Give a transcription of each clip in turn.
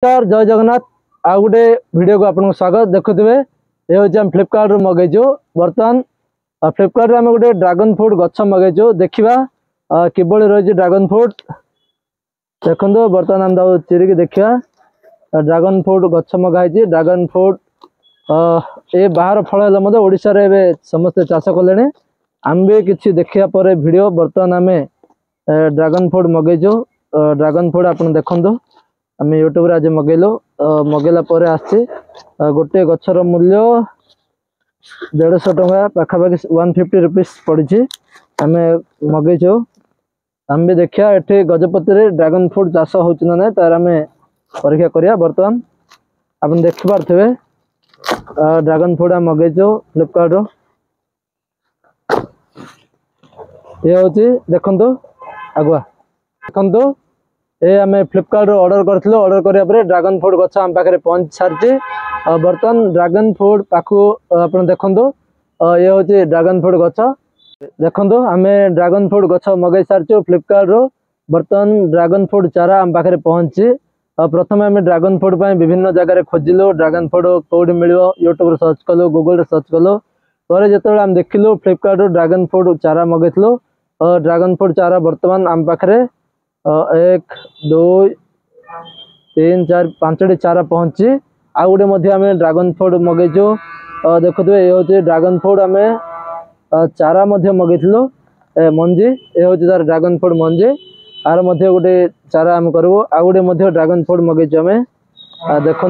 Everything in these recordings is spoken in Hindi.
नमस्कार जय जगन्नाथ आ गोटे वीडियो को आपको स्वागत देखुवे ये हूँ फ्लिपकार्ट मगेचु बर्तमान फ्लिपकार्ट आम गोटे ड्रागन फ्रूट गछ मगेचु देखा किभली रही ड्रागन फ्रूट देखो बर्तमान आम चिरिकी देखा ड्रागन फ्रूट गछ मगाई ड्रागन फ्रूट ये बाहर फल ओडिशा रे समस्ते चाष कले आम भी किसी देखा पर वीडियो बर्तमान आम ड्रागन फ्रूट मगेचु ड्रागन फ्रूट आप देखु आम यूट्यूब आज मगेलु मगेला गोटे गचर मूल्य 150 टंका पाखापाखि 150 रुपीस पड़ी आम मगेचु आम भी देखा ये गजपति ड्रागन फ्रूट चाष होना ना तार आम परीक्षा करिया बर्तमान आप देखिपे ड्रागन फ्रूट आम मगेचु फ्लिपकार्ट ये हूँ देखु आगुआ देखु ये आम फ्लिपकार्ट ऑर्डर करूँ ऑर्डर कराया ड्रागन फ्रूट गछ आम पाखे पहुँच सारी बर्तमान ड्रागन फ्रूट पाखु आप देखु ये हूँ ड्रागन फ्रूट गछ देखु आम ड्रागन फ्रूट गछ मगई सारी फ्लिपकार्ट बर्तमान ड्रागन फ्रूट चारा आम पाखे पहुँची प्रथम आम ड्रागन फ्रूट विभिन्न जगह खोजिलु ड्रागन फ्रूट कौटी मिल यूट्यूब सर्च कलु गूगल सर्च कलु पर जो आम देखिलु फ्लिपकार्ट ड्रागन फ्रूट चारा मगेलु ड्रागन फ्रूट चारा बर्तमान आम पाखे 1 2 3 4 5 चारा पहुँची आ गोटे आम ड्रागन फ्रूट मगेचु देखुए ये हूँ ड्रागन फ्रूट आम चारा मगेलु मंजी ये हूँ तार ड्रागन फ्रूट मंजी आर गोटे चारा आम करूँ आ गोटे ड्रागन फ्रूट मगेचु आम देखु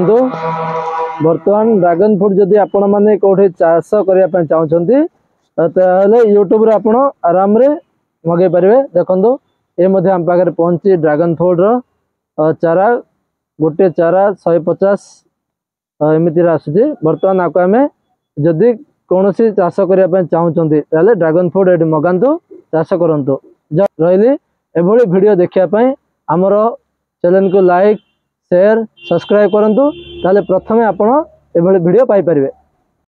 बर्तमान ड्रागन फ्रूट जदि आपण मैंने कौटे चाष करने चाहते यूट्यूब रे आप आराम रे मगे पारे देखु ये आम पाखे पहुँची ड्रागन फ्रूट चारा गोटे चारा 150 एमती आसूँ बर्तमान आपको आम जदि कौन सी चाष करने चाहते ड्रागन फ्रूट ये मगातु चाष करूँ रही एभली वीडियो देखापी आमर चैनल को लाइक शेयर सब्सक्राइब करूँ प्रथमे आप वीडियो पाइपर।